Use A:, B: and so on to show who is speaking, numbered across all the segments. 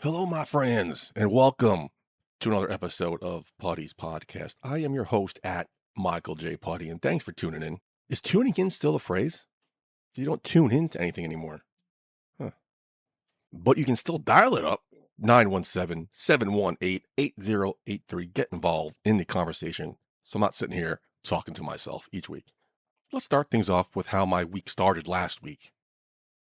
A: Hello, my friends, and welcome to another episode of Putty's Podcast. I am your host at Michael J. Putty, and thanks for tuning in. Is tuning in still a phrase? You don't tune into anything anymore. Huh. But you can still dial it up 917-718-8083. Get involved in the conversation so I'm not sitting here talking to myself each week. Let's start things off with how my week started last week.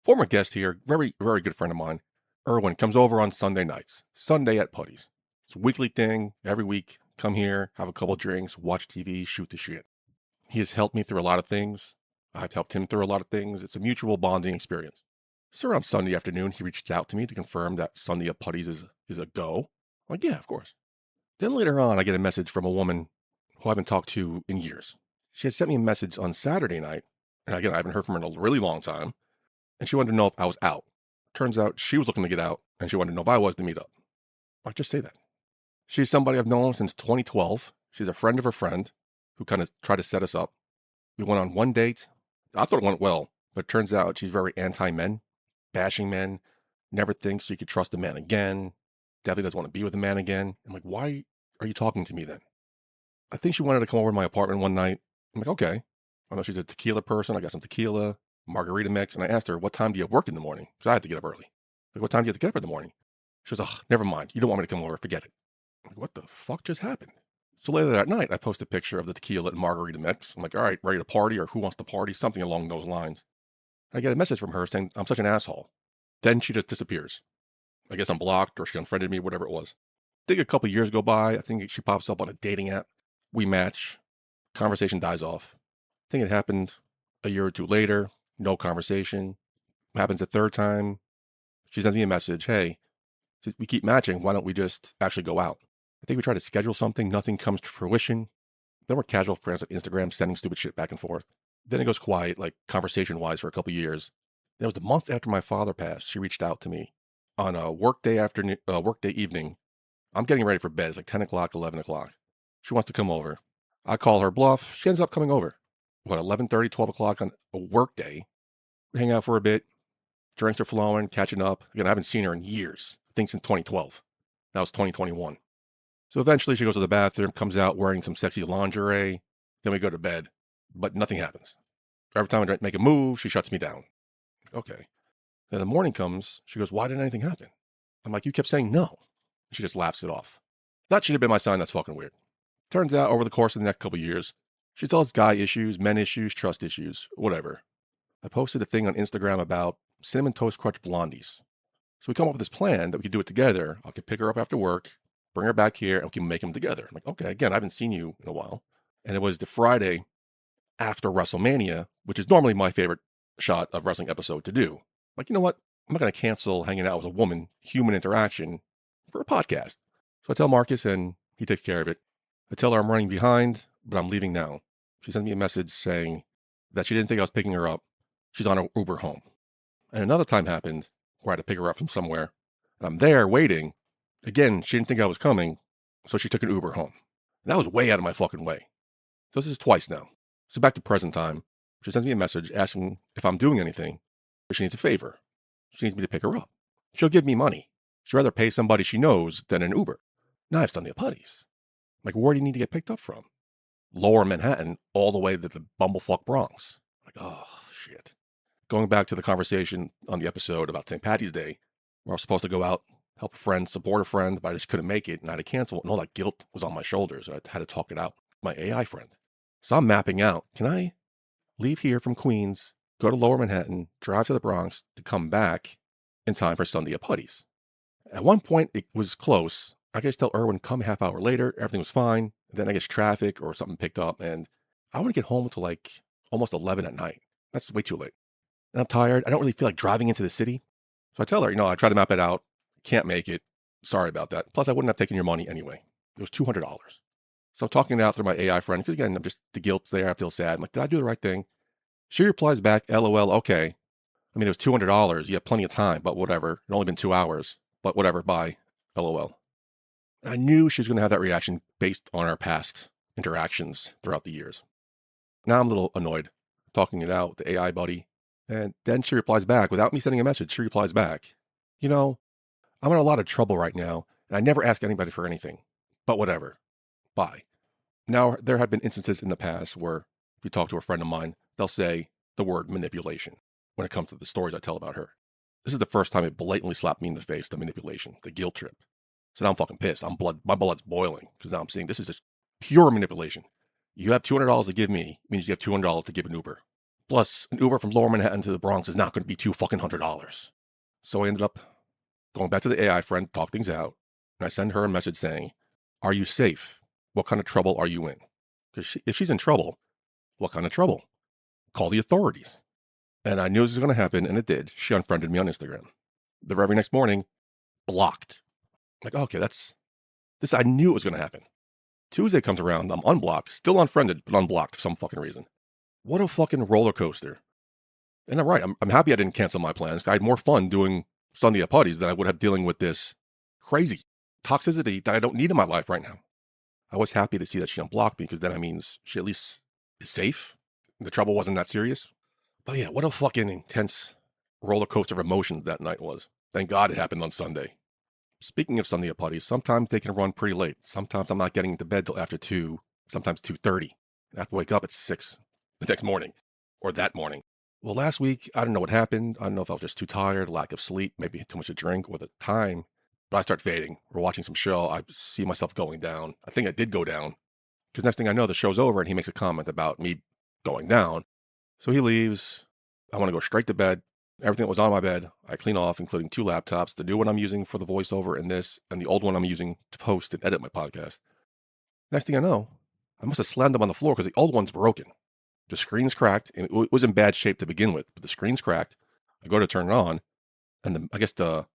A: Former guest here, very, very good friend of mine, Erwin, comes over on Sunday nights, Sunday at Putty's. It's a weekly thing. Every week, come here, have a couple drinks, watch TV, shoot the shit. He has helped me through a lot of things. I've helped him through a lot of things. It's a mutual bonding experience. So around Sunday afternoon, he reached out to me to confirm that Sunday at Putty's is a go. I'm like, yeah, of course. Then later on, I get a message from a woman who I haven't talked to in years. She had sent me a message on Saturday night, and again, I haven't heard from her in a really long time, and she wanted to know if I was out. Turns out she was looking to get out, and she wanted to know if I was to meet up. I'll just say that. She's somebody I've known since 2012. She's a friend of a friend who kind of tried to set us up. We went on one date. I thought it went well, but it turns out she's very anti-men, bashing men, never thinks she could trust a man again, definitely doesn't want to be with a man again. I'm like, why are you talking to me then? I think she wanted to come over to my apartment one night. I'm like, okay. I know she's a tequila person. I got some tequila, margarita mix, and I asked her, what time do you work in the morning? Because I had to get up early. Like, what time do you have to get up in the morning? She goes, oh, never mind. You don't want me to come over. Forget it. I'm like, what the fuck just happened? So later that night, I post a picture of the tequila and margarita mix. I'm like, all right, ready to party, or who wants to party? Something along those lines. I get a message from her saying I'm such an asshole. Then she just disappears. I guess I'm blocked or she unfriended me, whatever it was. I think a couple of years go by. I think she pops up on a dating app. We match. Conversation dies off. I think it happened a year or two later. No conversation. Happens a third time. She sends me a message. Hey, since we keep matching, why don't we just actually go out? I think we try to schedule something. Nothing comes to fruition. Then we're casual friends like Instagram, sending stupid shit back and forth. Then it goes quiet, like conversation-wise, for a couple of years. Then it was the month after my father passed. She reached out to me on a workday evening. I'm getting ready for bed. It's like 10 o'clock, 11 o'clock. She wants to come over. I call her bluff. She ends up coming over. 11:30, 12 o'clock on a workday. We hang out for a bit. Drinks are flowing, catching up. Again, I haven't seen her in years. I think since 2012. Now it's 2021. So eventually she goes to the bathroom, comes out wearing some sexy lingerie. Then we go to bed, but nothing happens. Every time I make a move, she shuts me down. Okay. Then the morning comes. She goes, why didn't anything happen? I'm like, you kept saying no. She just laughs it off. That should have been my sign. That's fucking weird. Turns out over the course of the next couple of years, she still has guy issues, men issues, trust issues, whatever. I posted a thing on Instagram about Cinnamon Toast Crunch blondies. So we come up with this plan that we could do it together. I could pick her up after work, bring her back here, and we can make them together. I'm like, okay, again, I haven't seen you in a while. And it was the Friday after WrestleMania, which is normally my favorite shot of wrestling episode to do. Like, you know what? I'm not going to cancel hanging out with a woman, human interaction, for a podcast. So I tell Marcus, and he takes care of it. I tell her I'm running behind, but I'm leaving now. She sends me a message saying that she didn't think I was picking her up. She's on her Uber home. And another time happened where I had to pick her up from somewhere. And I'm there waiting. Again, she didn't think I was coming, so she took an Uber home. And that was way out of my fucking way. So this is twice now. So back to present time. She sends me a message asking if I'm doing anything, but she needs a favor. She needs me to pick her up. She'll give me money. She'd rather pay somebody she knows than an Uber. Now I've done the putties. Like, where do you need to get picked up from? Lower Manhattan, all the way to the bumblefuck Bronx. Like, oh, shit. Going back to the conversation on the episode about St. Patty's Day, where I was supposed to go out, help a friend, support a friend, but I just couldn't make it, and I had to cancel it, and all that guilt was on my shoulders, and I had to talk it out with my AI friend. So I'm mapping out, can I leave here from Queens, go to Lower Manhattan, drive to the Bronx to come back in time for Sunday at Putty's? At one point, it was close. I guess tell Erwin, come a half hour later, everything was fine. Then I guess traffic or something picked up, and I want to get home to like almost 11 at night. That's way too late. And I'm tired. I don't really feel like driving into the city. So I tell her, I tried to map it out. Can't make it. Sorry about that. Plus, I wouldn't have taken your money anyway. It was $200. So I'm talking it out through my AI friend, because again, the guilt's there. I feel sad. I'm like, did I do the right thing? She replies back, LOL, okay. I mean, it was $200. You have plenty of time, but whatever. It only been 2 hours, but whatever, bye, LOL. I knew she was going to have that reaction based on our past interactions throughout the years. Now I'm a little annoyed, talking it out with the AI buddy. And then she replies back, without me sending a message, she replies back, I'm in a lot of trouble right now, and I never ask anybody for anything. But whatever. Bye. Now, there have been instances in the past where if you talk to a friend of mine, they'll say the word manipulation when it comes to the stories I tell about her. This is the first time it blatantly slapped me in the face, the manipulation, the guilt trip. So now I'm fucking pissed. My blood's boiling because now I'm seeing this is just pure manipulation. You have $200 to give me, means you have $200 to give an Uber. Plus, an Uber from Lower Manhattan to the Bronx is not going to be $200. So I ended up going back to the AI friend, talk things out, and I send her a message saying, "Are you safe? What kind of trouble are you in? Because if she's in trouble, what kind of trouble? Call the authorities." And I knew this was going to happen, and it did. She unfriended me on Instagram. The very next morning, blocked. Like, okay, this, I knew it was going to happen. Tuesday comes around, I'm unblocked, still unfriended, but unblocked for some fucking reason. What a fucking roller coaster. And I'm right, I'm happy I didn't cancel my plans. I had more fun doing Sunday at parties than I would have dealing with this crazy toxicity that I don't need in my life right now. I was happy to see that she unblocked me because then that means she at least is safe. The trouble wasn't that serious. But yeah, what a fucking intense roller coaster of emotions that night was. Thank God it happened on Sunday. Speaking of Sunday at parties, sometimes they can run pretty late. Sometimes I'm not getting into bed till after 2, sometimes 2:30. I have to wake up at 6 the next morning, or that morning. Well, last week, I don't know what happened. I don't know if I was just too tired, lack of sleep, maybe too much to drink, or the time. But I start fading. We're watching some show. I see myself going down. I think I did go down. Because next thing I know, the show's over and he makes a comment about me going down. So he leaves. I want to go straight to bed. Everything that was on my bed, I clean off, including 2 laptops, the new one I'm using for the voiceover and this, and the old one I'm using to post and edit my podcast. Next thing I know, I must have slammed them on the floor because the old one's broken. The screen's cracked, and it was in bad shape to begin with, but the screen's cracked. I go to turn it on, and I guess this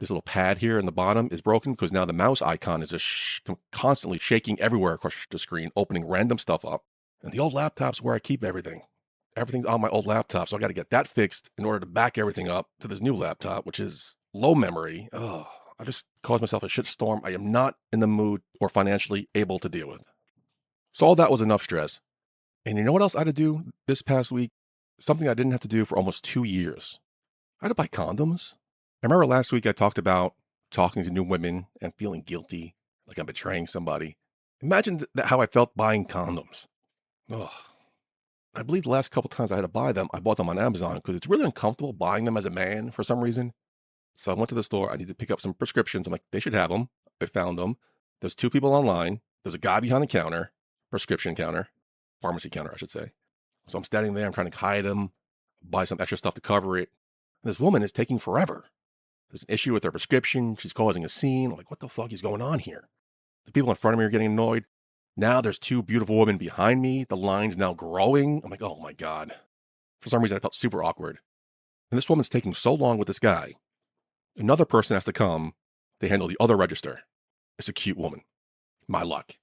A: little pad here in the bottom is broken because now the mouse icon is just constantly shaking everywhere across the screen, opening random stuff up. And the old laptop's where I keep everything. Everything's on my old laptop, so I got to get that fixed in order to back everything up to this new laptop, which is low memory. Oh, I just caused myself a shitstorm I am not in the mood or financially able to deal with. So all that was enough stress. And you know what else I had to do this past week? Something I didn't have to do for almost 2 years. I had to buy condoms. I remember last week I talked about talking to new women and feeling guilty, like I'm betraying somebody. Imagine how I felt buying condoms. Ugh. I believe the last couple times I had to buy them, I bought them on Amazon because it's really uncomfortable buying them as a man for some reason. So I went to the store. I need to pick up some prescriptions. I'm like, they should have them. I found them. There's 2 people online. There's a guy behind the counter, prescription counter, pharmacy counter, I should say. So I'm standing there. I'm trying to hide them, buy some extra stuff to cover it. And this woman is taking forever. There's an issue with her prescription. She's causing a scene. I'm like, what the fuck is going on here? The people in front of me are getting annoyed. Now there's 2 beautiful women behind me. The line's now growing. I'm like, oh my God. For some reason, I felt super awkward. And this woman's taking so long with this guy. Another person has to come to handle the other register. It's a cute woman. My luck.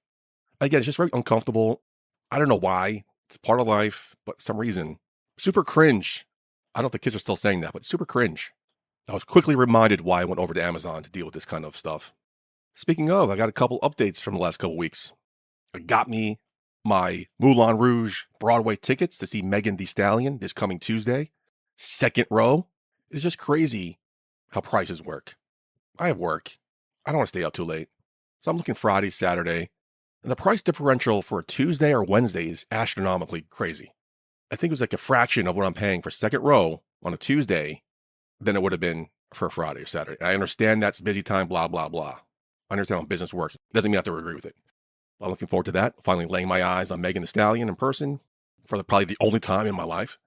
A: Again, it's just very uncomfortable. I don't know why. It's part of life, but for some reason, super cringe. I don't know if the kids are still saying that, but super cringe. I was quickly reminded why I went over to Amazon to deal with this kind of stuff. Speaking of, I got a couple updates from the last couple weeks. It got me my Moulin Rouge Broadway tickets to see Megan Thee Stallion this coming Tuesday. Second row. It's just crazy how prices work. I have work. I don't want to stay up too late. So I'm looking Friday, Saturday. And the price differential for a Tuesday or Wednesday is astronomically crazy. I think it was like a fraction of what I'm paying for second row on a Tuesday than it would have been for a Friday or Saturday. I understand that's busy time, blah, blah, blah. I understand how business works. Doesn't mean I have to agree with it. I'm looking forward to that. Finally laying my eyes on Megan Thee Stallion in person for probably the only time in my life.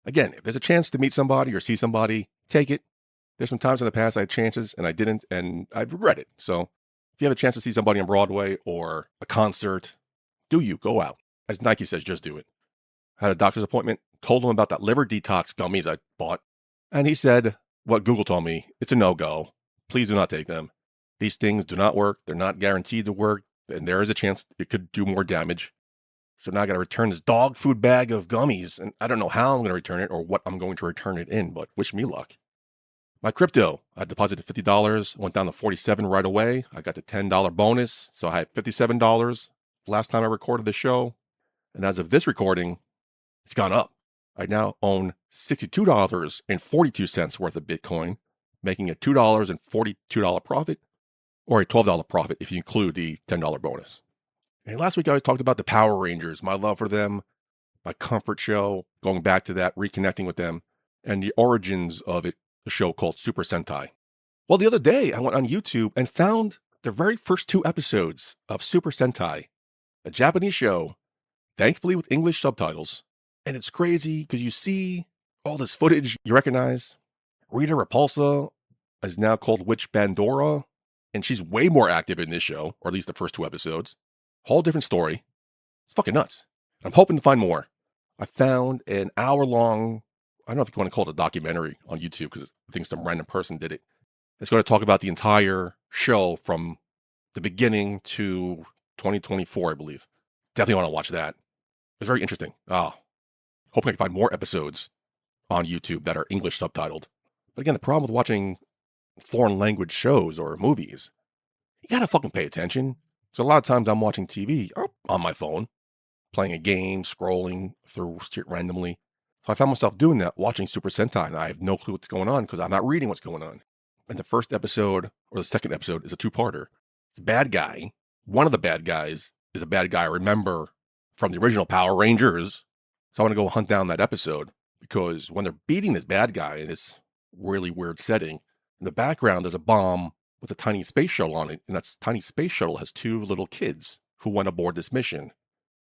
A: Again, if there's a chance to meet somebody or see somebody, take it. There's some times in the past I had chances and I didn't, and I regret it. So if you have a chance to see somebody on Broadway or a concert, go out. As Nike says, just do it. I had a doctor's appointment, told him about that liver detox gummies I bought, and he said what Google told me, it's a no-go. Please do not take them. These things do not work. They're not guaranteed to work. And there is a chance it could do more damage. So now I got to return this dog food bag of gummies. And I don't know how I'm going to return it or what I'm going to return it in, but wish me luck. My crypto, I deposited $50, went down to 47 right away. I got the $10 bonus. So I had $57 last time I recorded the show. And as of this recording, it's gone up. I now own $62.42 worth of Bitcoin, making a $2.42 profit, or a $12 profit if you include the $10 bonus. And last week I talked about the Power Rangers, my love for them, my comfort show, going back to that, reconnecting with them, and the origins of it, the show called Super Sentai. Well, the other day I went on YouTube and found the very first 2 episodes of Super Sentai, a Japanese show, thankfully with English subtitles. And it's crazy because you see all this footage you recognize. Rita Repulsa is now called Witch Bandora, and she's way more active in this show, or at least the first 2 episodes. Whole different story. It's fucking nuts. I'm hoping to find more. I found an hour-long, I don't know if you want to call it a documentary on YouTube, because I think some random person did it. It's going to talk about the entire show from the beginning to 2024, I believe. Definitely want to watch that. It's very interesting. Hoping I can find more episodes on YouTube that are English subtitled. But again, the problem with watching foreign language shows or movies, you gotta fucking pay attention. So a lot of times I'm watching TV on my phone, playing a game, scrolling through shit randomly. So I found myself doing that, watching Super Sentai, and I have no clue what's going on because I'm not reading what's going on. And the first episode, or the second episode, is a 2-parter. It's a bad guy. One of the bad guys is a bad guy I remember from the original Power Rangers. So I want to go hunt down that episode, because when they're beating this bad guy in this really weird setting, in the background there's a bomb with a tiny space shuttle on it, and that tiny space shuttle has 2 little kids who went aboard this mission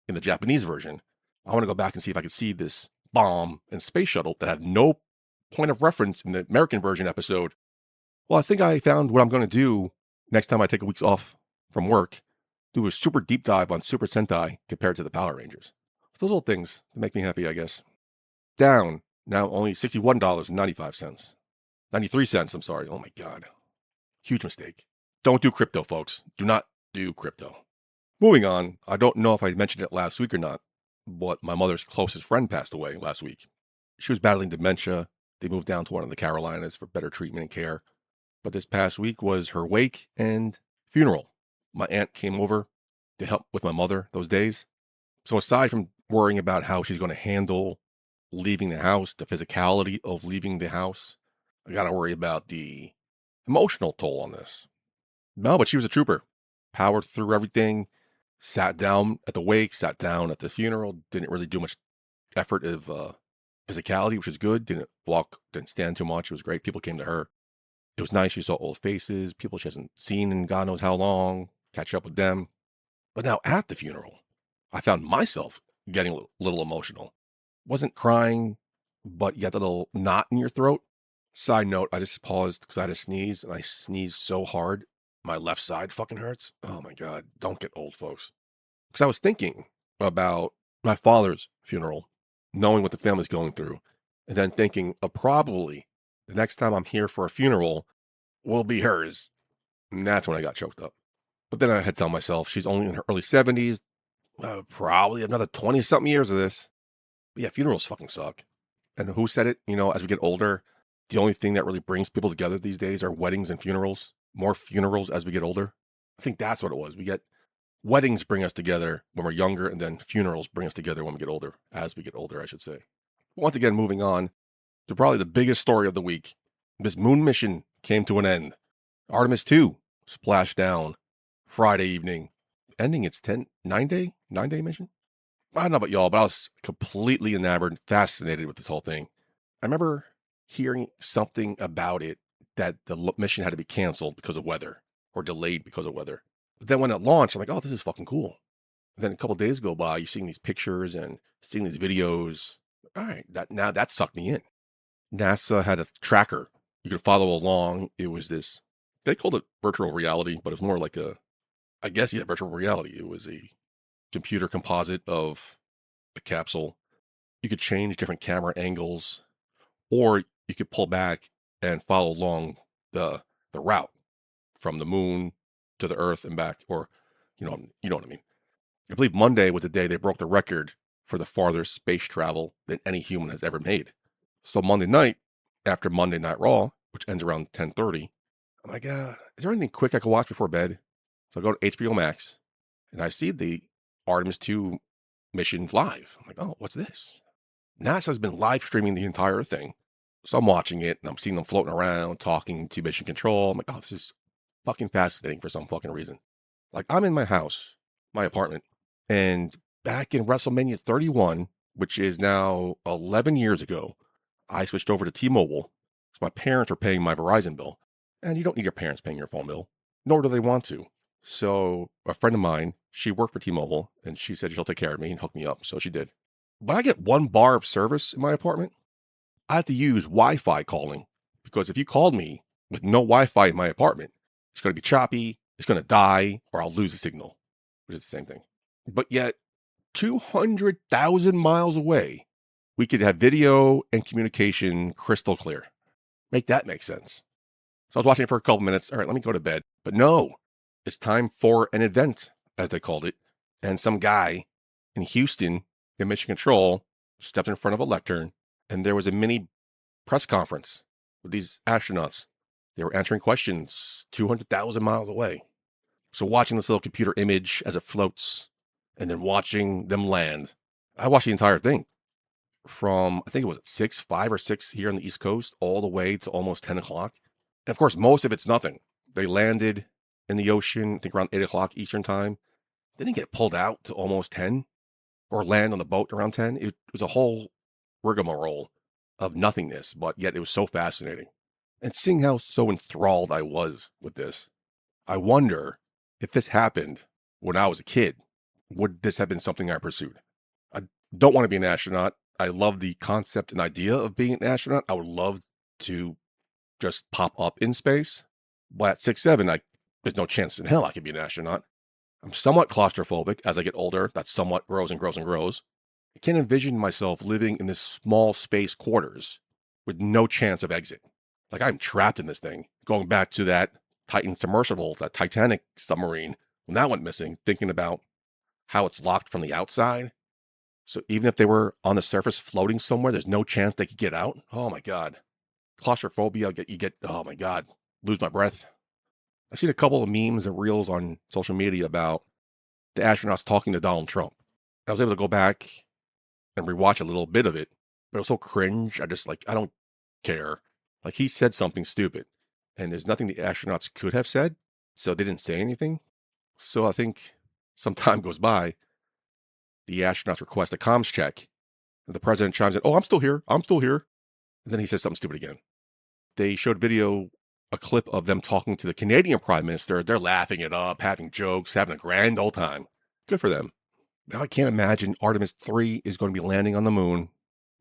A: in the Japanese version. I want to go back and see if I can see this bomb and space shuttle that had no point of reference in the American version episode. Well, I think I found what I'm going to do next time I take a week off from work. Do a super deep dive on Super Sentai compared to the Power Rangers. Those little things that make me happy, I guess. Down, now only $61.95. 93 cents, I'm sorry. Oh my God. Huge mistake. Don't do crypto, folks. Do not do crypto. Moving on, I don't know if I mentioned it last week or not, but my mother's closest friend passed away last week. She was battling dementia. They moved down to one of the Carolinas for better treatment and care. But this past week was her wake and funeral. My aunt came over to help with my mother those days. So aside from worrying about how she's going to handle leaving the house, the physicality of leaving the house, I got to worry about the emotional toll on this. No, but she was a trooper. Powered through everything. Sat down at the wake, sat down at the funeral. Didn't really do much effort of physicality, which is good. Didn't walk, didn't stand too much. It was great. People came to her. It was nice. She saw old faces, people she hasn't seen in God knows how long, catch up with them. But now at the funeral, I found myself getting a little emotional. Wasn't crying, but you got that little knot in your throat. Side note, I just paused because I had a sneeze, and I sneezed so hard, my left side fucking hurts. Oh my God, don't get old, folks. Because I was thinking about my father's funeral, knowing what the family's going through, and then thinking of probably the next time I'm here for a funeral will be hers. And that's when I got choked up. But then I had to tell myself she's only in her early 70s, probably another 20-something years of this. But yeah, funerals fucking suck. And who said it? You know, as we get older, the only thing that really brings people together these days are weddings and funerals. More funerals as we get older. I think that's what it was. We get weddings bring us together when we're younger, and then funerals bring us together when we get older, as we get older, I should say. Once again, moving on to probably the biggest story of the week. This moon mission came to an end. Artemis 2 splashed down Friday evening, ending its 9-day mission. I don't know about y'all, but I was completely enamored, fascinated with this whole thing. I remember hearing something about it, that the mission had to be canceled because of weather, or delayed because of weather. But then when it launched, I'm like, oh, this is fucking cool. And then a couple of days go by, you're seeing these pictures and seeing these videos. All right, that sucked me in. NASA had a tracker you could follow along. It was this, they called it virtual reality, but it was more like virtual reality. It was a computer composite of the capsule. You could change different camera angles, or you could pull back and follow along the route from the moon to the Earth and back, or you know what I mean. I believe Monday was the day they broke the record for the farthest space travel than any human has ever made. So Monday night, after Monday Night Raw, which ends around 10:30, I'm like, is there anything quick I can watch before bed? So I go to HBO Max, and I see the Artemis 2 missions live. I'm like, oh, what's this? NASA's been live streaming the entire thing. So I'm watching it and I'm seeing them floating around, talking to mission control. I'm like, oh, this is fucking fascinating for some fucking reason. Like, I'm in my house, my apartment, and back in WrestleMania 31, which is now 11 years ago, I switched over to T-Mobile. So my parents were paying my Verizon bill. And you don't need your parents paying your phone bill, nor do they want to. So a friend of mine, she worked for T-Mobile, and she said she'll take care of me and hook me up. So she did. But I get one bar of service in my apartment. I have to use Wi-Fi calling because if you called me with no Wi-Fi in my apartment, it's going to be choppy, it's going to die, or I'll lose the signal, which is the same thing. But yet, 200,000 miles away, we could have video and communication crystal clear. Make that make sense. So I was watching it for a couple minutes. All right, let me go to bed. But no, it's time for an event, as they called it. And some guy in Houston in Mission Control stepped in front of a lectern, and there was a mini press conference with these astronauts. They were answering questions 200,000 miles away. So watching this little computer image as it floats and then watching them land, I watched the entire thing from, I think it was at 5 or 6 here on the East Coast, all the way to almost 10 o'clock. And of course, most of it's nothing. They landed in the ocean, I think around 8 o'clock Eastern time. They didn't get pulled out to almost 10 or land on the boat around 10. It was a whole rigmarole of nothingness, but yet it was so fascinating. And seeing how so enthralled I was with this, I wonder if this happened when I was a kid, would this have been something I pursued? I don't want to be an astronaut. I love the concept and idea of being an astronaut. I would love to just pop up in space. But at 6'7", there's no chance in hell I could be an astronaut. I'm somewhat claustrophobic as I get older. That somewhat grows and grows and grows. I can't envision myself living in this small space quarters with no chance of exit. Like, I'm trapped in this thing. Going back to that Titan submersible, that Titanic submarine, when that went missing, thinking about how it's locked from the outside. So even if they were on the surface floating somewhere, there's no chance they could get out. Oh my God. Claustrophobia, oh my God, lose my breath. I've seen a couple of memes and reels on social media about the astronauts talking to Donald Trump. I was able to go back and rewatch a little bit of it, but it was so cringe. I don't care. Like, he said something stupid, and there's nothing the astronauts could have said, so they didn't say anything. So I think some time goes by, the astronauts request a comms check, and the president chimes in, "Oh, I'm still here. I'm still here." And then he says something stupid again. They showed a clip of them talking to the Canadian Prime Minister. They're laughing it up, having jokes, having a grand old time. Good for them. Now I can't imagine Artemis 3 is going to be landing on the moon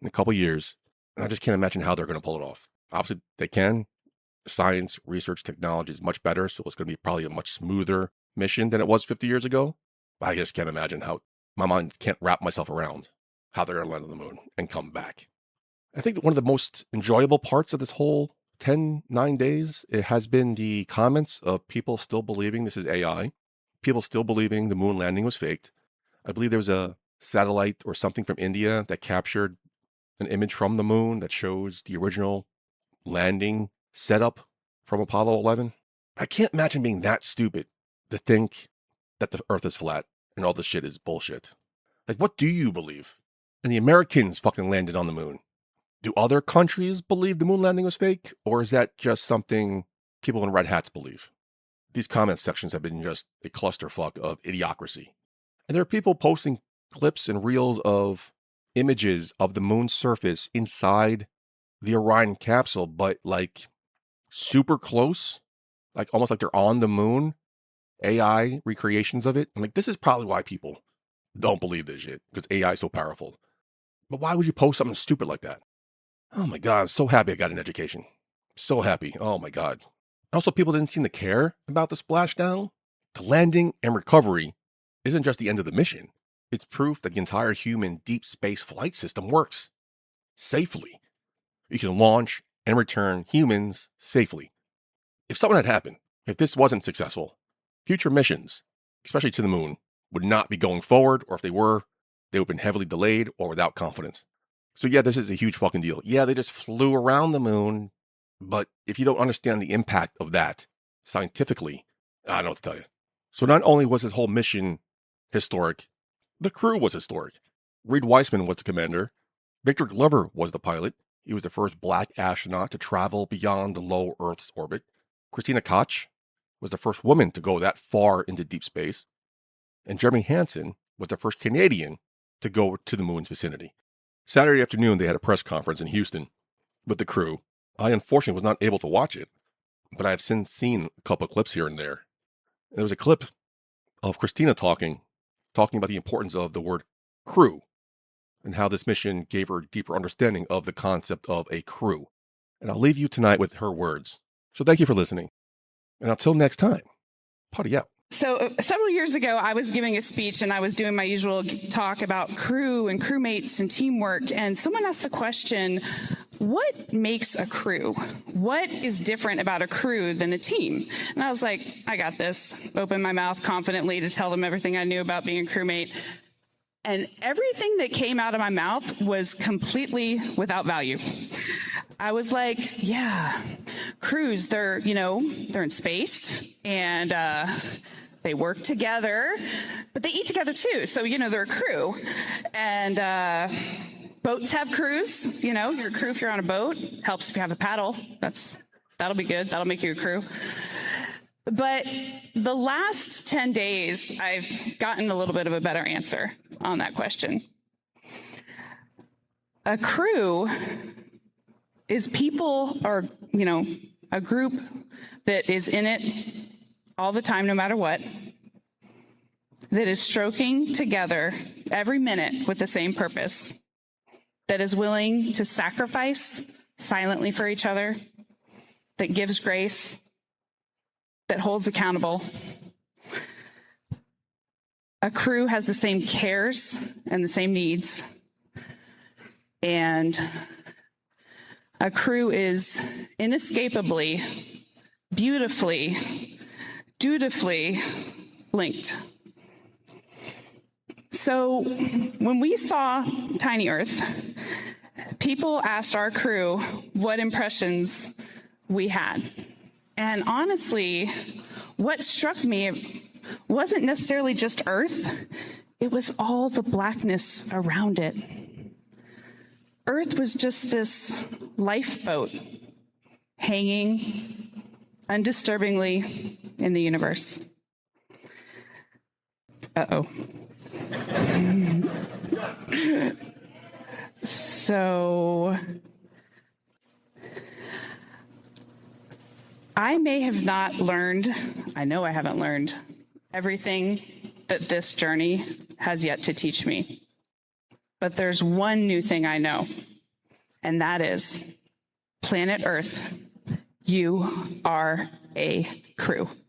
A: in a couple years. And I just can't imagine how they're going to pull it off. Obviously, they can. Science, research, technology is much better. So it's going to be probably a much smoother mission than it was 50 years ago. But I just can't imagine how my mind can't wrap myself around how they're going to land on the moon and come back. I think that one of the most enjoyable parts of this whole 9 days, it has been the comments of people still believing this is AI, people still believing the moon landing was faked. I believe there was a satellite or something from India that captured an image from the moon that shows the original landing setup from Apollo 11. I can't imagine being that stupid to think that the Earth is flat and all this shit is bullshit. Like, what do you believe? And the Americans fucking landed on the moon. Do other countries believe the moon landing was fake? Or is that just something people in red hats believe? These comment sections have been just a clusterfuck of idiocracy. And there are people posting clips and reels of images of the moon's surface inside the Orion capsule, but like super close, like almost like they're on the moon. AI recreations of it. I'm like, this is probably why people don't believe this shit, because AI is so powerful. But why would you post something stupid like that? Oh my God, I'm so happy I got an education. So happy. Oh my God. Also, people didn't seem to care about the splashdown. The landing and recovery isn't just the end of the mission. It's proof that the entire human deep space flight system works safely. You can launch and return humans safely. If something had happened, if this wasn't successful, future missions, especially to the moon, would not be going forward, or if they were, they would have been heavily delayed or without confidence. So yeah, this is a huge fucking deal. Yeah, they just flew around the moon, but if you don't understand the impact of that scientifically, I don't know what to tell you. So not only was this whole mission historic, the crew was historic. Reed Weissman was the commander. Victor Glover was the pilot. He was the first black astronaut to travel beyond the low Earth's orbit. Christina Koch was the first woman to go that far into deep space. And Jeremy Hansen was the first Canadian to go to the moon's vicinity. Saturday afternoon, they had a press conference in Houston with the crew. I unfortunately was not able to watch it, but I have since seen a couple of clips here and there. There was a clip of Christina talking about the importance of the word crew and how this mission gave her a deeper understanding of the concept of a crew. And I'll leave you tonight with her words. So thank you for listening. And until next time, potty out.
B: So several years ago, I was giving a speech and I was doing my usual talk about crew and crewmates and teamwork. And someone asked the question, what makes a crew? What is different about a crew than a team? And I was like, I got this. Opened my mouth confidently to tell them everything I knew about being a crewmate. And everything that came out of my mouth was completely without value. I was like, yeah, crews, they're in space and they work together, but they eat together too. So, they're a crew. And boats have crews, you're a crew if you're on a boat. Helps if you have a paddle. That'll be good. That'll make you a crew. But the last 10 days, I've gotten a little bit of a better answer on that question. A crew is people or, a group that is in it all the time, no matter what, that is stroking together every minute with the same purpose, that is willing to sacrifice silently for each other, that gives grace, that holds accountable. A crew has the same cares and the same needs. And a crew is inescapably, beautifully, dutifully linked. So when we saw Tiny Earth, people asked our crew what impressions we had. And honestly, what struck me wasn't necessarily just Earth, it was all the blackness around it. Earth was just this lifeboat hanging undisturbingly in the universe. Uh-oh. So I may have not learned, I know I haven't learned everything that this journey has yet to teach me. But there's one new thing I know, and that is, planet Earth, you are a crew.